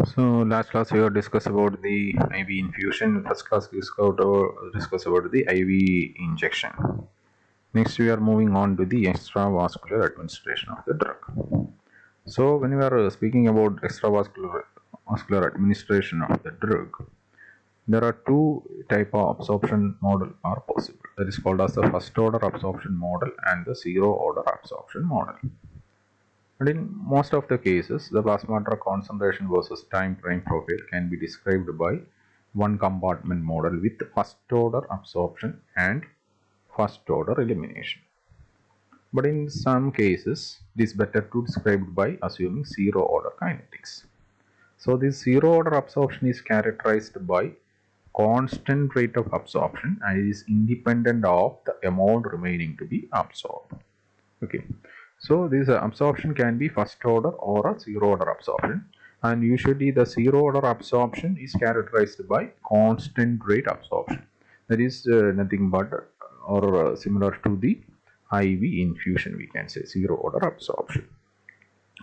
So last class we have discussed about the IV infusion. First class we discussed about the IV injection. Next we are moving on to the extravascular administration of the drug. So when we are speaking about extravascular administration of the drug, there are two type of absorption model are possible. That is called as the first order absorption model and the zero order absorption model. And in most of the cases, the plasma drug concentration versus time frame profile can be described by one compartment model with first order absorption and first order elimination. But in some cases, it is better to describe by assuming zero order kinetics. So this zero order absorption is characterized by constant rate of absorption and it is independent of the amount remaining to be absorbed. Okay, so this absorption can be first order or a zero order absorption, and usually the zero order absorption is characterized by constant rate absorption. That is nothing but or similar to the IV infusion, we can say zero order absorption,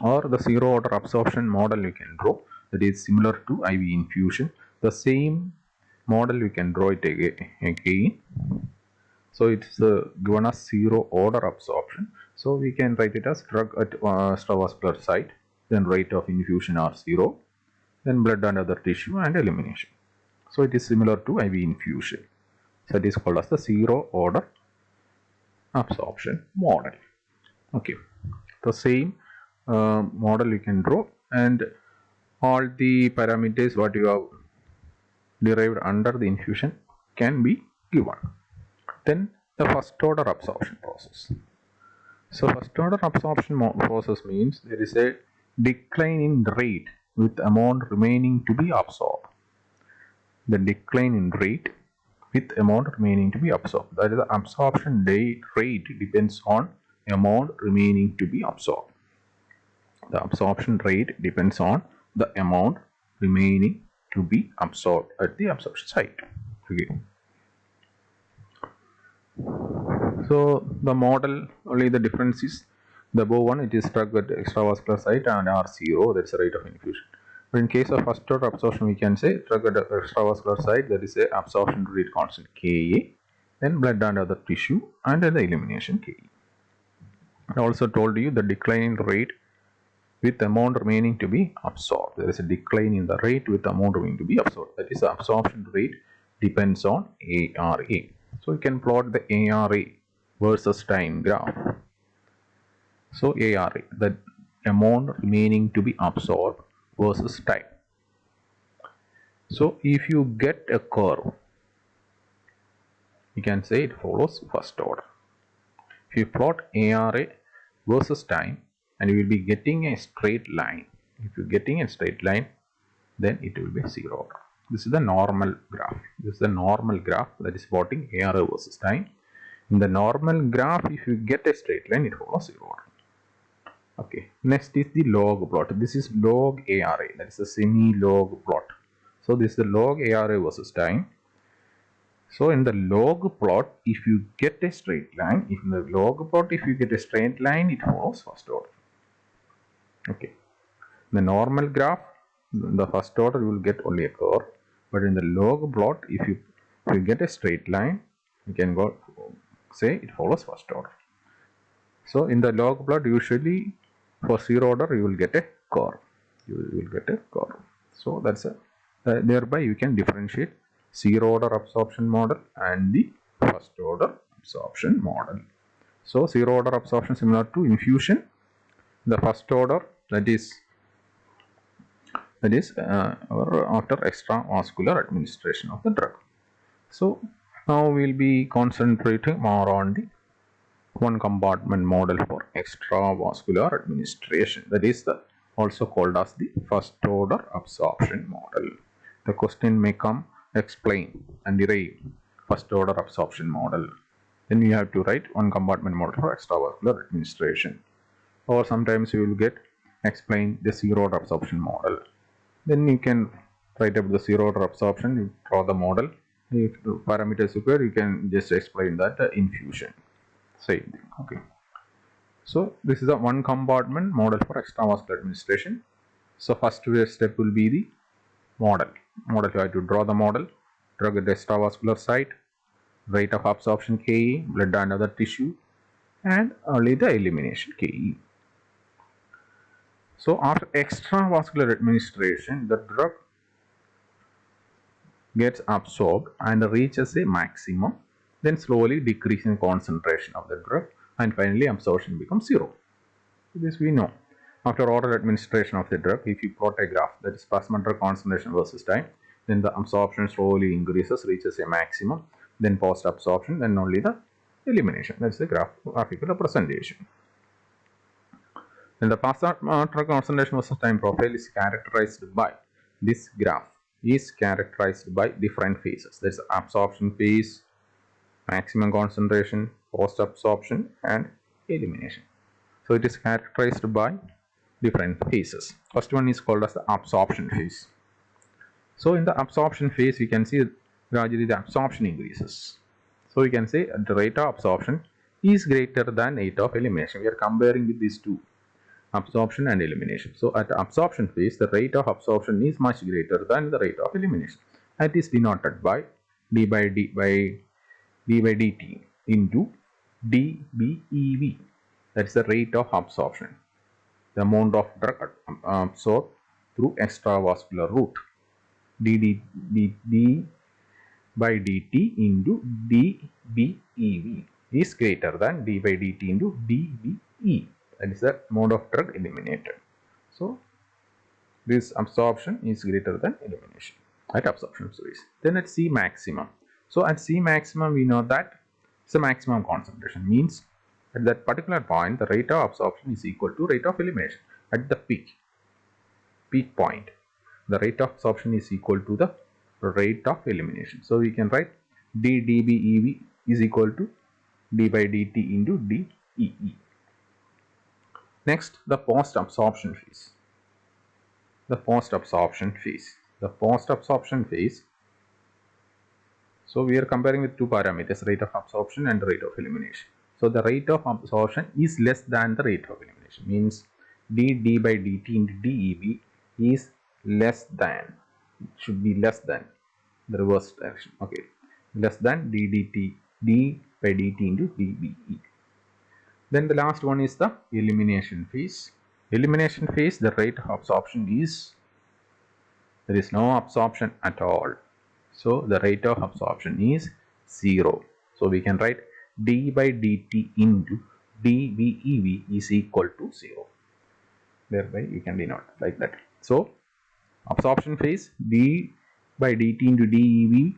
or the zero order absorption model we can draw, that is similar to IV infusion. The same model we can draw it again. So it's given as zero order absorption. So we can write it as drug at extravascular site, then rate of infusion are 0, then blood and other tissue and elimination. So it is similar to IV infusion. So it is called as the zero order absorption model. Okay, the same model you can draw, and all the parameters what you have derived under the infusion can be given. Then the first order absorption process. So first order absorption process means there is a decline in rate with amount remaining to be absorbed. The decline in rate with amount remaining to be absorbed. That is, the absorption rate depends on amount remaining to be absorbed. The absorption rate depends on the amount remaining to be absorbed at the absorption site. Okay. So the model, only the difference is the above one, it is drug at extravascular site and R0, that's the rate of infusion. But in case of first order absorption, we can say drug at extravascular site, that is a absorption rate constant Ka, then blood and other tissue, and then the elimination Ke. I also told you the declining rate with amount remaining to be absorbed. There is a decline in the rate with amount remaining to be absorbed. That is, the absorption rate depends on ARA. So you can plot the ARA versus time graph. So ARA, the amount remaining to be absorbed versus time. So if you get a curve, you can say it follows first order. If you plot ARA versus time, and you will be getting a straight line. If you're getting a straight line, then it will be zero order. This is the normal graph. This is the normal graph that is plotting ARA versus time. In the normal graph, if you get a straight line, it follows zero order. Okay. Next is the log plot. This is log ARA. That is a semi-log plot. So this is the log ARA versus time. So in the log plot, if you get a straight line, if you get a straight line, it follows first order. Okay. In the normal graph, the first order you will get only a curve, but in the log plot, if you get a straight line, you can go say it follows first order. So in the log plot, usually for zero order you will get a curve. You will get a curve. So that's thereby you can differentiate zero order absorption model and the first order absorption model. So zero order absorption similar to infusion. The first order, that is after extravascular administration of the drug. So now we will be concentrating more on the one compartment model for extravascular administration, that is also called as the first order absorption model. The question may come, explain and derive first order absorption model. Then you have to write one compartment model for extravascular administration, or sometimes you will get explain the zero order absorption model. Then you can write up the zero order absorption, you draw the model. If the parameters required, you can just explain that infusion. Same thing. Okay. So this is a one compartment model for extravascular administration. So first step will be the model. You have to draw the model, drug at the extravascular site, rate of absorption Ke, blood and other tissue, and only the elimination Ke. So after extravascular administration, the drug gets absorbed and reaches a maximum, then slowly decreasing concentration of the drug, and finally absorption becomes zero. This we know. After oral administration of the drug, if you plot a graph, that is plasma drug concentration versus time, then the absorption slowly increases, reaches a maximum, then post absorption, then only the elimination. That's the graphical representation. Then the plasma drug concentration versus time profile is characterized by this graph is characterized by different phases. There's absorption phase, maximum concentration, post absorption, and elimination. So it is characterized by different phases. First one is called as the absorption phase. So in the absorption phase, we can see gradually the absorption increases. So we can say the rate of absorption is greater than rate of elimination. We are comparing with these two, absorption and elimination. So at the absorption phase, the rate of absorption is much greater than the rate of elimination. That is denoted by d by dt into dBEV. That is the rate of absorption, the amount of drug absorbed through extravascular route. d by dt into dBEV is greater than d by dt into dBE. That is the amount of drug eliminated. So this absorption is greater than elimination at absorption phase. Then at C maximum. So at C maximum, we know that it's a maximum concentration, means at that particular point the rate of absorption is equal to rate of elimination. At the peak point, the rate of absorption is equal to the rate of elimination. So we can write dBEV is equal to d by dt into dEE. Next, the post absorption phase. The post absorption phase. So we are comparing with two parameters, rate of absorption and rate of elimination. So the rate of absorption is less than the rate of elimination, means d by dt into dEV is less than, it should be less than the reverse direction, okay, less than d by dt into dBE. Then the last one is the elimination phase. Elimination phase, the rate of absorption is, there is no absorption at all. So the rate of absorption is 0. So we can write d by dt into dBEV is equal to 0. Thereby you can denote like that. So absorption phase, d by dt into dEV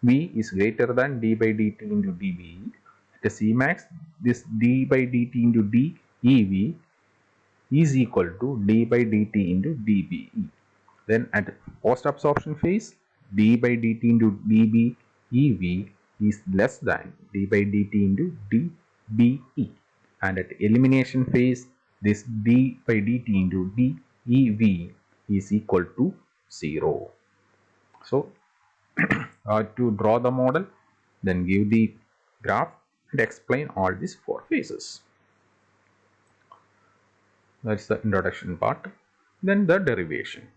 V is greater than d by dt into dBE. At the Cmax, this d by dt into dEV is equal to d by dt into dBE. Then at post absorption phase, d by dt into dBEV is less than d by dt into dBE. And at elimination phase, this d by dt into dEV is equal to 0. So to draw the model, then give the graph and explain all these four phases. That's the introduction part. Then the derivation.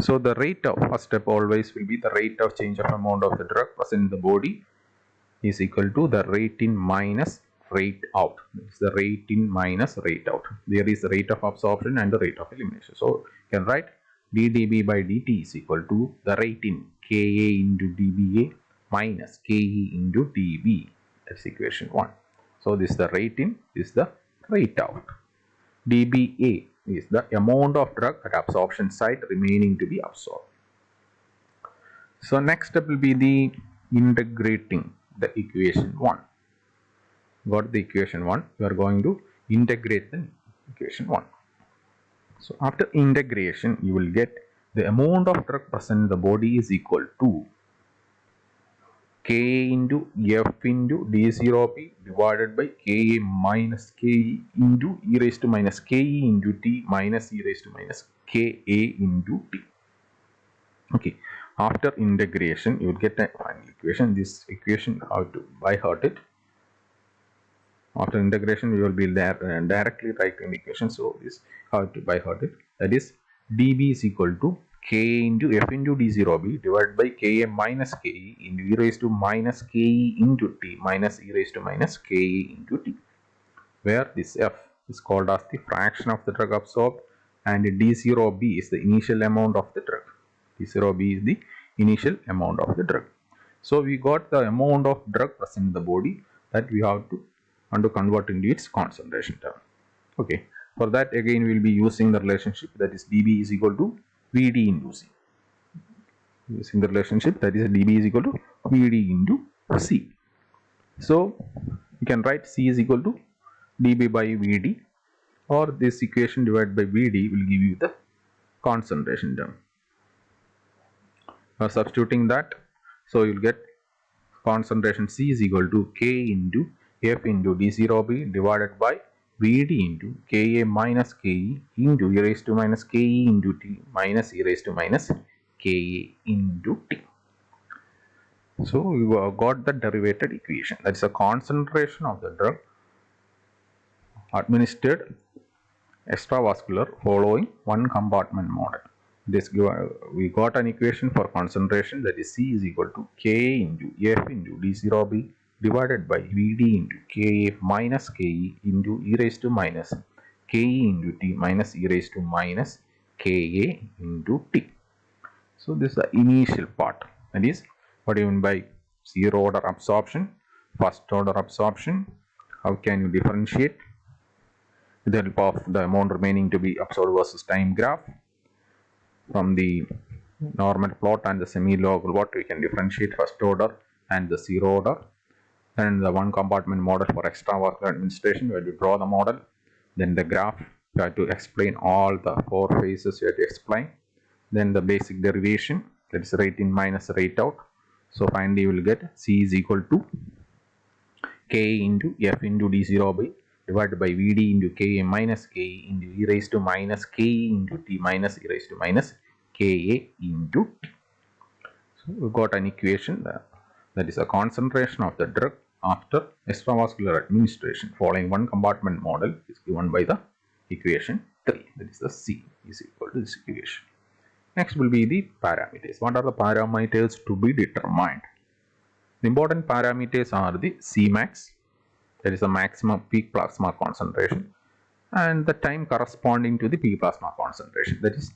So the rate of, first step always will be the rate of change of amount of the drug present in the body is equal to the rate in minus rate out. It's the rate in minus rate out. There is the rate of absorption and the rate of elimination. So you can write dDB by dt is equal to the rate in Ka into dBA minus Ke into dB. That's equation 1. So this is the rate in, this is the rate out. dBA is the amount of drug at absorption site remaining to be absorbed. So next step will be the integrating the equation 1. Got the equation 1, we are going to integrate the equation 1. So after integration, you will get the amount of drug present in the body is equal to K into F into D0P divided by Ka minus Ke into e raised to minus Ke into T minus e raised to minus Ka into T. Okay, after integration, you will get a final equation. This equation, how to by heart it. After integration, we will be there directly writing the equation. So this how to by heart it. That is dB is equal to K into F into d0b divided by Ka minus Ke into e raised to minus Ke into t minus e raised to minus Ke into t, where this F is called as the fraction of the drug absorbed and d0b is the initial amount of the drug. d0b is the initial amount of the drug. So we got the amount of drug present in the body that we have to convert into its concentration term. Okay, for that again we will be using the relationship that is dB is equal to Vd into C. Using the relationship that is dB is equal to Vd into C. So you can write C is equal to dB by Vd, or this equation divided by Vd will give you the concentration term. Substituting that, so you will get concentration C is equal to K into F into d0b divided by Vd into Ka minus Ke into e raised to minus Ke into t minus e raised to minus Ka into t. So we got the derivative equation, that is a concentration of the drug administered extravascular following one compartment model. This we got an equation for concentration, that is C is equal to K into F into d0b divided by Vd into Ka minus Ke into e raised to minus Ke into t minus e raised to minus Ka into t. So this is the initial part, that is what do you mean by zero order absorption, first order absorption, how can you differentiate with the help of the amount remaining to be absorbed versus time graph. From the normal plot and the semi-log plot, we can differentiate first order and the zero order. And the one compartment model for extravascular administration, where we draw the model, then the graph, we have to explain all the four phases, we have to explain. Then the basic derivation, that is rate in minus rate out. So finally you will get C is equal to K into F into d0 divided by Vd into Ka minus K into e raised to minus K into t minus e raised to minus Ka into t. So we got an equation that is a concentration of the drug after extravascular administration following one compartment model is given by the equation 3, that is the C is equal to this equation. Next will be the parameters. What are the parameters to be determined? The important parameters are the Cmax, that is the maximum peak plasma concentration, and the time corresponding to the peak plasma concentration, that is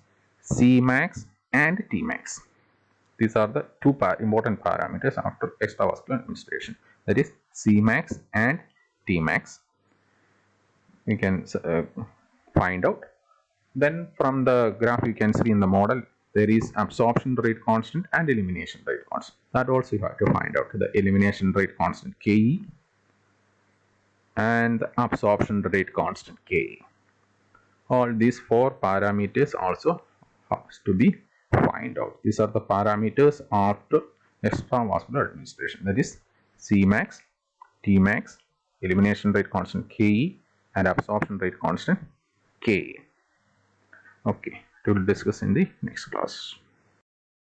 Cmax and Tmax. These are the two important parameters after extravascular administration, that is Cmax and Tmax. We can find out. Then from the graph you can see in the model there is absorption rate constant and elimination rate constant. That also you have to find out, the elimination rate constant Ke and the absorption rate constant Ke. All these four parameters also has to be find out. These are the parameters after extravascular administration, that is Cmax, Tmax, elimination rate constant Ke and absorption rate constant Ka. Okay, we will discuss in the next class.